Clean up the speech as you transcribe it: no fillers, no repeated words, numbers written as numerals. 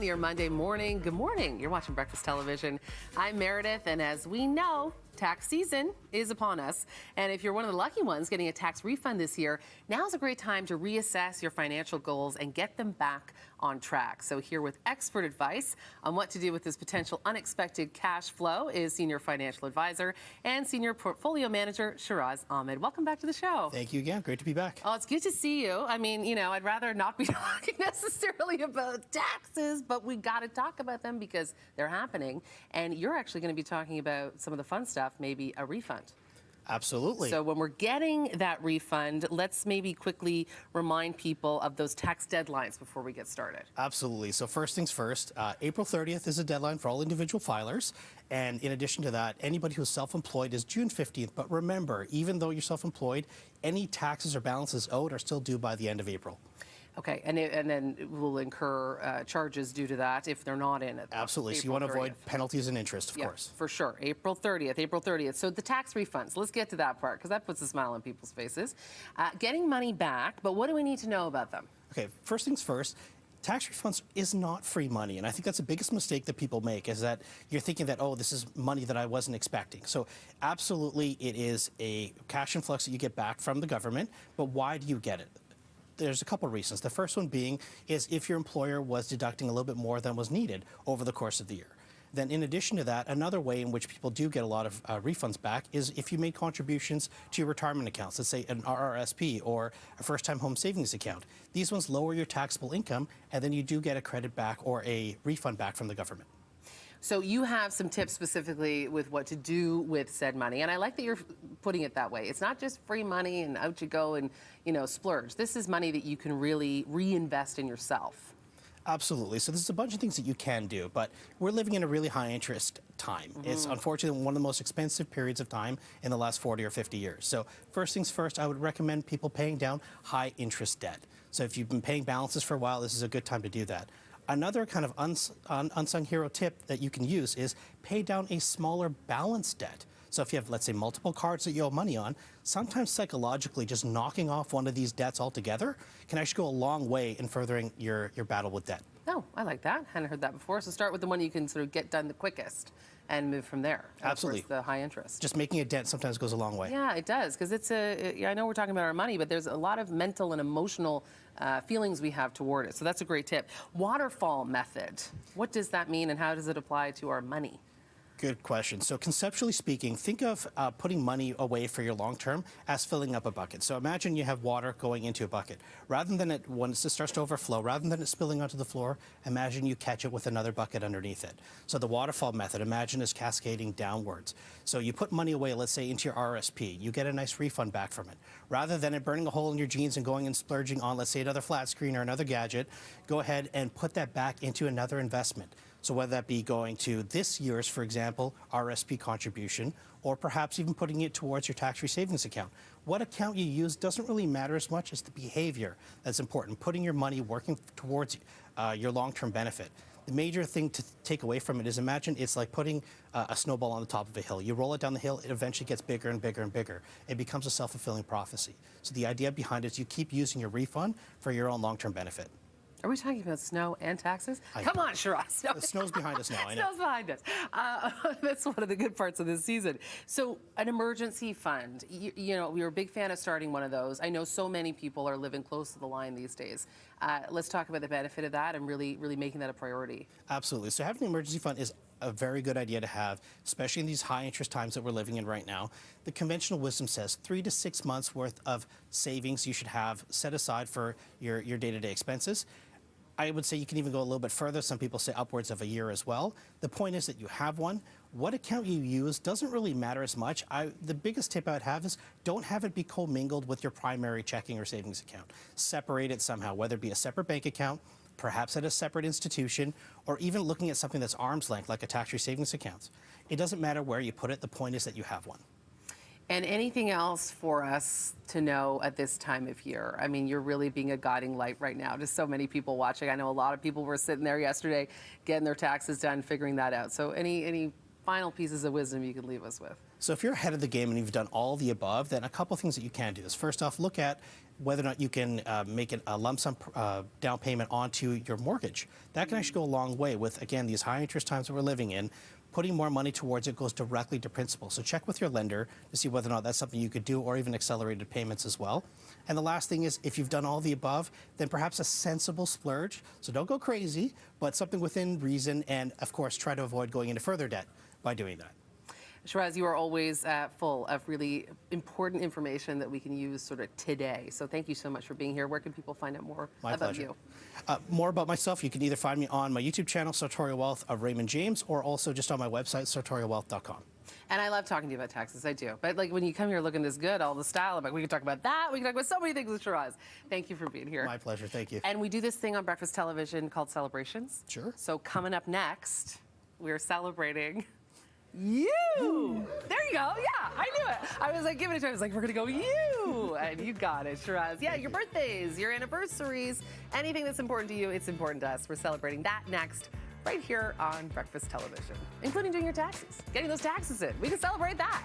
on your Monday morning. Good morning. You're watching Breakfast Television. I'm Meredith, and as we know, tax season is upon us. And if you're one of the lucky ones getting a tax refund this year, now's a great time to reassess your financial goals and get them back on track. So here with expert advice on what to do with this potential unexpected cash flow is Senior Financial Advisor and Senior Portfolio Manager Shiraz Ahmed. Welcome back to the show. Thank you again. Great to be back. Oh, it's good to see you. I mean, you know, I'd rather not be talking necessarily about taxes, but we got to talk about them because they're happening. And you're actually going to be talking about some of the fun stuff, maybe a refund. Absolutely. So when we're getting that refund, let's maybe quickly remind people of those tax deadlines before we get started. Absolutely. So first things first, April 30th is a deadline for all individual filers. And in addition to that, anybody who's self-employed is June 15th. But remember, even though you're self-employed, any taxes or balances owed are still due by the end of April. Okay, and then we'll incur charges due to that if they're not in it. Absolutely. So you want to avoid penalties and interest, of course. For sure. April 30th. So the tax refunds, let's get to that part because that puts a smile on people's faces. Getting money back, but what do we need to know about them? Okay, first things first. Tax refunds is not free money, and I think that's the biggest mistake that people make is that you're thinking that, oh, this is money that I wasn't expecting. So absolutely, it is a cash influx that you get back from the government, but why do you get it? There's a couple of reasons. The first one being is if your employer was deducting a little bit more than was needed over the course of the year. Then in addition to that, another way in which people do get a lot of refunds back is if you made contributions to your retirement accounts, let's say an RRSP or a first-time home savings account. These ones lower your taxable income, and then you do get a credit back or a refund back from the government. So you have some tips specifically with what to do with said money. And I like that you're putting it that way. It's not just free money and out you go and, you know, splurge. This is money that you can really reinvest in yourself. Absolutely. So there's a bunch of things that you can do, but we're living in a really high interest time. It's unfortunately one of the most expensive periods of time in the last 40 or 50 years. So first things first, I would recommend people paying down high interest debt. So if you've been paying balances for a while, this is a good time to do that. Another kind of unsung hero tip that you can use is pay down a smaller balance debt. So if you have, let's say, multiple cards that you owe money on, sometimes psychologically just knocking off one of these debts altogether can actually go a long way in furthering your battle with debt. Oh, I like that. Hadn't heard that before. So start with the one you can sort of get done the quickest and move from there. And absolutely. Of course, the high interest. Just making a dent sometimes goes a long way. Yeah, it does. Because I know we're talking about our money, but there's a lot of mental and emotional feelings we have toward it. So that's a great tip. Waterfall method. What does that mean and how does it apply to our money? Good question. So conceptually speaking, think of putting money away for your long term as filling up a bucket. So imagine you have water going into a bucket. Rather than it, once it starts to overflow, rather than it spilling onto the floor, imagine you catch it with another bucket underneath it. So the waterfall method, imagine is cascading downwards. So you put money away, let's say, into your RSP. You get a nice refund back from it. Rather than it burning a hole in your jeans and going and splurging on, let's say, another flat screen or another gadget, go ahead and put that back into another investment. So whether that be going to this year's, for example, RSP contribution, or perhaps even putting it towards your tax-free savings account. What account you use doesn't really matter as much as the behavior that's important, putting your money working towards your long-term benefit. The major thing to take away from it is imagine it's like putting a snowball on the top of a hill. You roll it down the hill, it eventually gets bigger and bigger and bigger. It becomes a self-fulfilling prophecy. So the idea behind it is you keep using your refund for your own long-term benefit. Are we talking about snow and taxes? Come on, Shiraz. The snow's behind us now, I know. Snow's behind us. That's one of the good parts of this season. So an emergency fund, you know, you're a big fan of starting one of those. I know so many people are living close to the line these days. Let's talk about the benefit of that and really making that a priority. Absolutely. So having an emergency fund is a very good idea to have, especially in these high interest times that we're living in right now. The conventional wisdom says 3 to 6 months worth of savings you should have set aside for your day-to-day expenses. I would say you can even go a little bit further. Some people say upwards of a year as well. The point is that you have one. What account you use doesn't really matter as much. The biggest tip I would have is don't have it be commingled with your primary checking or savings account. Separate it somehow, whether it be a separate bank account, perhaps at a separate institution, or even looking at something that's arm's length, like a tax-free savings account. It doesn't matter where you put it. The point is that you have one. And anything else for us to know at this time of year? I mean, you're really being a guiding light right now to so many people watching. I know a lot of people were sitting there yesterday getting their taxes done, figuring that out. So any final pieces of wisdom you can leave us with? So if you're ahead of the game and you've done all the above, then a couple things that you can do is, first off, look at whether or not you can make a lump sum down payment onto your mortgage. That can actually go a long way with, again, these high interest times that we're living in. Putting more money towards it goes directly to principal. So check with your lender to see whether or not that's something you could do, or even accelerated payments as well. And the last thing is, if you've done all the above, then perhaps a sensible splurge. So don't go crazy, but something within reason, and of course, try to avoid going into further debt by doing that. Shiraz, you are always full of really important information that we can use sort of today. So thank you so much for being here. Where can people find out more My about pleasure. you? More about myself, you can either find me on my YouTube channel, Sartorial Wealth of Raymond James, or also just on my website, sartorialwealth.com. And I love talking to you about taxes, I do. But like when you come here looking this good, all the style, I'm like, we can talk about that. We can talk about so many things with Shiraz. Thank you for being here. My pleasure, thank you. And we do this thing on breakfast television called Celebrations. Sure. So coming up next, we're celebrating you. There you go. Yeah, I knew it. I was like giving it to him. I was like, we're gonna go you, and you got it, Shiraz. Yeah, your birthdays, your anniversaries, anything that's important to you, it's important to us. We're celebrating that next, right here on breakfast television, including doing your taxes, getting those taxes in. We can celebrate that.